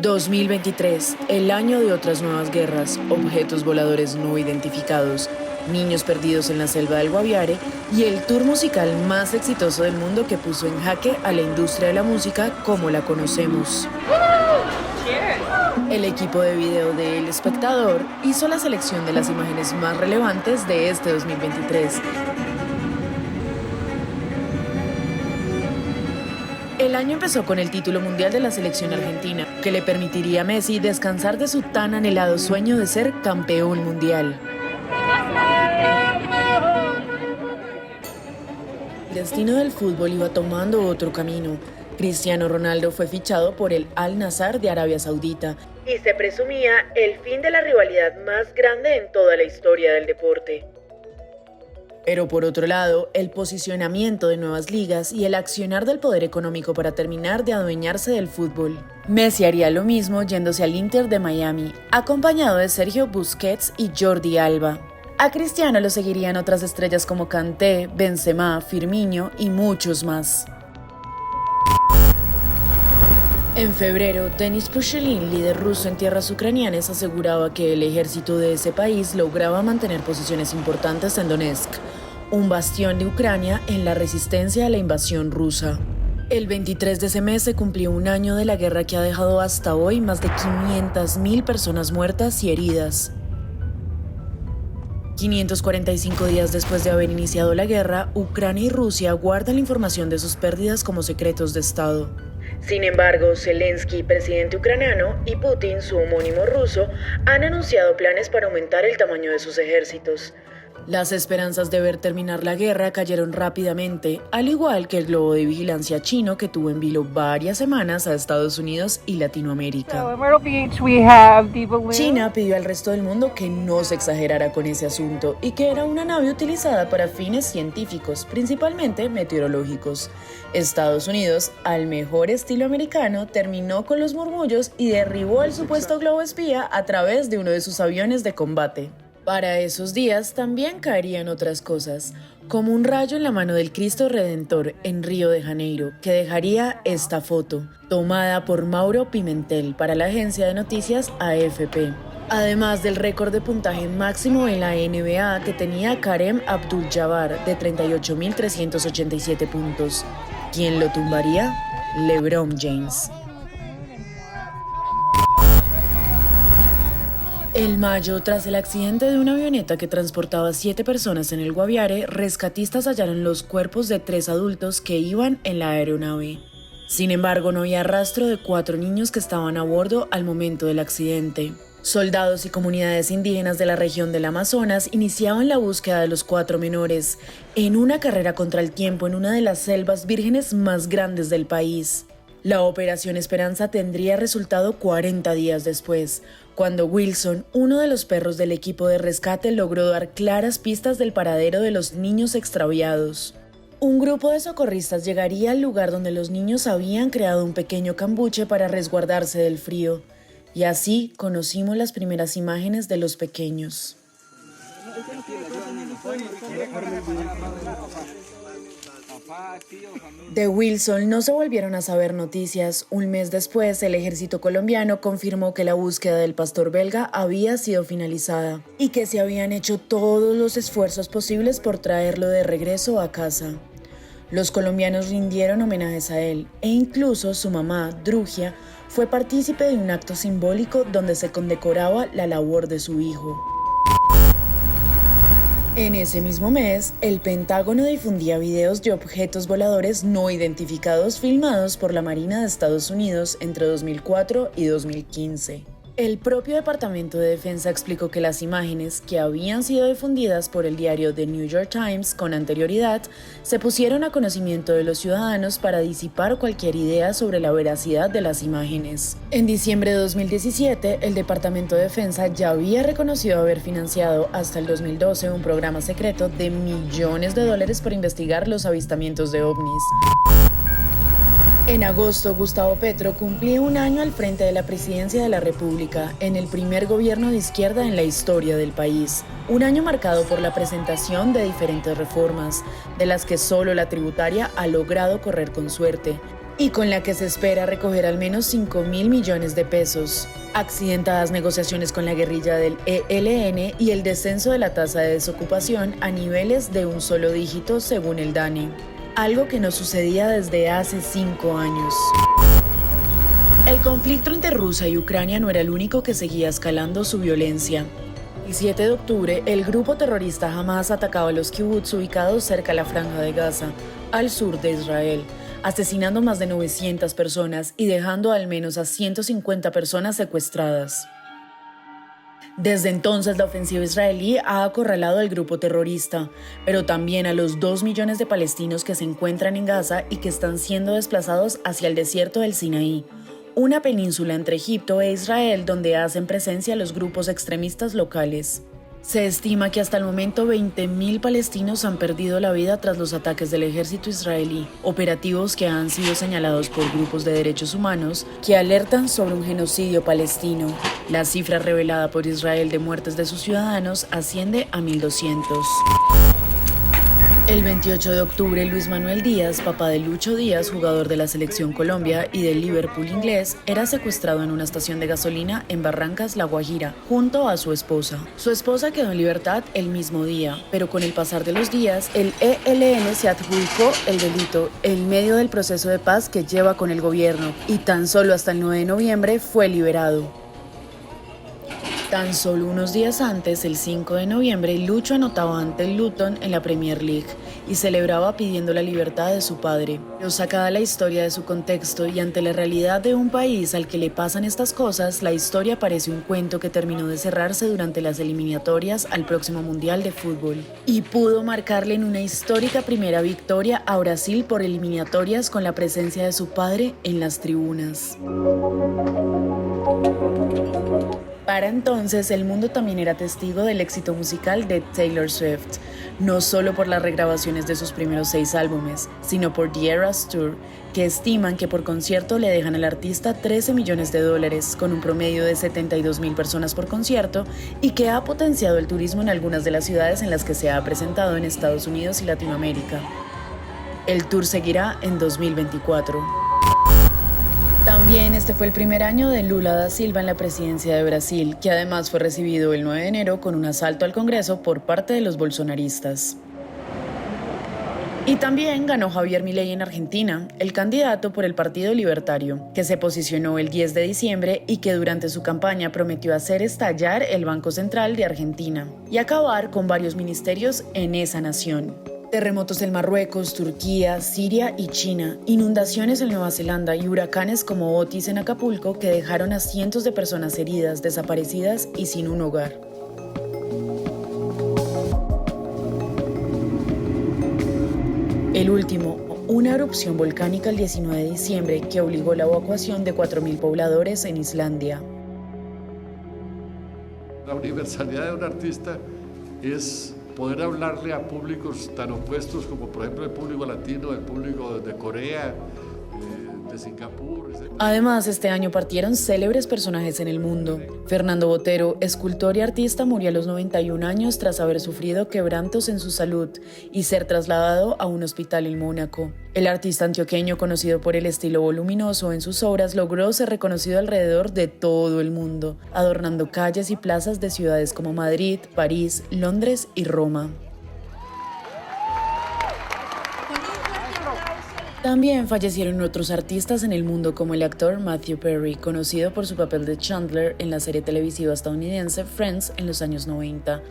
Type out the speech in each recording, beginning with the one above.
2023, el año de otras nuevas guerras, objetos voladores no identificados, niños perdidos en la selva del Guaviare y el tour musical más exitoso del mundo que puso en jaque a la industria de la música como la conocemos. El equipo de video de El Espectador hizo la selección de las imágenes más relevantes de este 2023. El año empezó con el título mundial de la selección argentina, que le permitiría a Messi descansar de su tan anhelado sueño de ser campeón mundial. El destino del fútbol iba tomando otro camino. Cristiano Ronaldo fue fichado por el Al-Nassr de Arabia Saudita y se presumía el fin de la rivalidad más grande en toda la historia del deporte. Pero por otro lado, el posicionamiento de nuevas ligas y el accionar del poder económico para terminar de adueñarse del fútbol. Messi haría lo mismo yéndose al Inter de Miami, acompañado de Sergio Busquets y Jordi Alba. A Cristiano lo seguirían otras estrellas como Kanté, Benzema, Firmino y muchos más. En febrero, Denis Pushilin, líder ruso en tierras ucranianas, aseguraba que el ejército de ese país lograba mantener posiciones importantes en Donetsk, un bastión de Ucrania en la resistencia a la invasión rusa. El 23 de ese mes se cumplió un año de la guerra que ha dejado hasta hoy más de 500.000 personas muertas y heridas. 545 días después de haber iniciado la guerra, Ucrania y Rusia guardan la información de sus pérdidas como secretos de Estado. Sin embargo, Zelensky, presidente ucraniano, y Putin, su homónimo ruso, han anunciado planes para aumentar el tamaño de sus ejércitos. Las esperanzas de ver terminar la guerra cayeron rápidamente, al igual que el globo de vigilancia chino que tuvo en vilo varias semanas a Estados Unidos y Latinoamérica. China pidió al resto del mundo que no se exagerara con ese asunto y que era una nave utilizada para fines científicos, principalmente meteorológicos. Estados Unidos, al mejor estilo americano, terminó con los murmullos y derribó el supuesto globo espía a través de uno de sus aviones de combate. Para esos días también caerían otras cosas, como un rayo en la mano del Cristo Redentor en Río de Janeiro, que dejaría esta foto, tomada por Mauro Pimentel para la agencia de noticias AFP. Además del récord de puntaje máximo en la NBA que tenía Kareem Abdul-Jabbar de 38.387 puntos. ¿Quién lo tumbaría? LeBron James. En mayo, tras el accidente de una avioneta que transportaba 7 personas en el Guaviare, rescatistas hallaron los cuerpos de 3 adultos que iban en la aeronave. Sin embargo, no había rastro de 4 niños que estaban a bordo al momento del accidente. Soldados y comunidades indígenas de la región del Amazonas iniciaban la búsqueda de los 4 menores, en una carrera contra el tiempo en una de las selvas vírgenes más grandes del país. La Operación Esperanza tendría resultado 40 días después, cuando Wilson, uno de los perros del equipo de rescate, logró dar claras pistas del paradero de los niños extraviados. Un grupo de socorristas llegaría al lugar donde los niños habían creado un pequeño cambuche para resguardarse del frío, y así conocimos las primeras imágenes de los pequeños. De Wilson no se volvieron a saber noticias. Un mes después, el ejército colombiano confirmó que la búsqueda del pastor belga había sido finalizada y que se habían hecho todos los esfuerzos posibles por traerlo de regreso a casa. Los colombianos rindieron homenajes a él e incluso su mamá, Drugia, fue partícipe de un acto simbólico donde se condecoraba la labor de su hijo. En ese mismo mes, el Pentágono difundía videos de objetos voladores no identificados filmados por la Marina de Estados Unidos entre 2004 y 2015. El propio Departamento de Defensa explicó que las imágenes, que habían sido difundidas por el diario The New York Times con anterioridad, se pusieron a conocimiento de los ciudadanos para disipar cualquier idea sobre la veracidad de las imágenes. En diciembre de 2017, el Departamento de Defensa ya había reconocido haber financiado hasta el 2012 un programa secreto de millones de dólares para investigar los avistamientos de ovnis. En agosto, Gustavo Petro cumplía un año al frente de la presidencia de la República, en el primer gobierno de izquierda en la historia del país. Un año marcado por la presentación de diferentes reformas, de las que solo la tributaria ha logrado correr con suerte, y con la que se espera recoger al menos 5.000 millones de pesos. Accidentadas negociaciones con la guerrilla del ELN y el descenso de la tasa de desocupación a niveles de un solo dígito según el DANE, algo que no sucedía desde hace 5 años. El conflicto entre Rusia y Ucrania no era el único que seguía escalando su violencia. El 7 de octubre, el grupo terrorista Hamas atacaba los kibbutz ubicados cerca de la Franja de Gaza, al sur de Israel, asesinando más de 900 personas y dejando al menos a 150 personas secuestradas. Desde entonces, la ofensiva israelí ha acorralado al grupo terrorista, pero también a los 2 millones de palestinos que se encuentran en Gaza y que están siendo desplazados hacia el desierto del Sinaí, una península entre Egipto e Israel donde hacen presencia los grupos extremistas locales. Se estima que hasta el momento 20.000 palestinos han perdido la vida tras los ataques del ejército israelí, operativos que han sido señalados por grupos de derechos humanos que alertan sobre un genocidio palestino. La cifra revelada por Israel de muertes de sus ciudadanos asciende a 1.200. El 28 de octubre, Luis Manuel Díaz, papá de Lucho Díaz, jugador de la Selección Colombia y del Liverpool inglés, era secuestrado en una estación de gasolina en Barrancas, La Guajira, junto a su esposa. Su esposa quedó en libertad el mismo día, pero con el pasar de los días, el ELN se adjudicó el delito en medio del proceso de paz que lleva con el gobierno, y tan solo hasta el 9 de noviembre fue liberado. Tan solo unos días antes, el 5 de noviembre, Lucho anotaba ante el Luton en la Premier League y celebraba pidiendo la libertad de su padre. Pero sacada la historia de su contexto y ante la realidad de un país al que le pasan estas cosas, la historia parece un cuento que terminó de cerrarse durante las eliminatorias al próximo Mundial de Fútbol. Y pudo marcarle en una histórica primera victoria a Brasil por eliminatorias con la presencia de su padre en las tribunas. Para entonces, el mundo también era testigo del éxito musical de Taylor Swift, no solo por las regrabaciones de sus primeros 6 álbumes, sino por The Eras Tour, que estiman que por concierto le dejan al artista $13 millones, con un promedio de 72.000 personas por concierto, y que ha potenciado el turismo en algunas de las ciudades en las que se ha presentado en Estados Unidos y Latinoamérica. El tour seguirá en 2024. También este fue el primer año de Lula da Silva en la presidencia de Brasil, que además fue recibido el 9 de enero con un asalto al Congreso por parte de los bolsonaristas. Y también ganó Javier Milei en Argentina, el candidato por el Partido Libertario, que se posicionó el 10 de diciembre y que durante su campaña prometió hacer estallar el Banco Central de Argentina y acabar con varios ministerios en esa nación. Terremotos en Marruecos, Turquía, Siria y China, inundaciones en Nueva Zelanda y huracanes como Otis en Acapulco que dejaron a cientos de personas heridas, desaparecidas y sin un hogar. El último, una erupción volcánica el 19 de diciembre que obligó la evacuación de 4.000 pobladores en Islandia. La universalidad de un artista es poder hablarle a públicos tan opuestos como por ejemplo el público latino, el público de Corea, de Singapur. Además, este año partieron célebres personajes en el mundo. Fernando Botero, escultor y artista, murió a los 91 años tras haber sufrido quebrantos en su salud y ser trasladado a un hospital en Mónaco. El artista antioqueño, conocido por el estilo voluminoso en sus obras, logró ser reconocido alrededor de todo el mundo, adornando calles y plazas de ciudades como Madrid, París, Londres y Roma. También fallecieron otros artistas en el mundo como el actor Matthew Perry, conocido por su papel de Chandler en la serie televisiva estadounidense Friends en los años 90.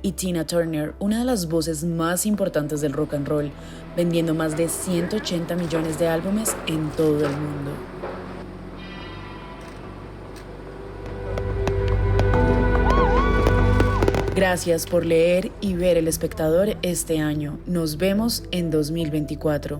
Y Tina Turner, una de las voces más importantes del rock and roll, vendiendo más de 180 millones de álbumes en todo el mundo. Gracias por leer y ver El Espectador este año. Nos vemos en 2024.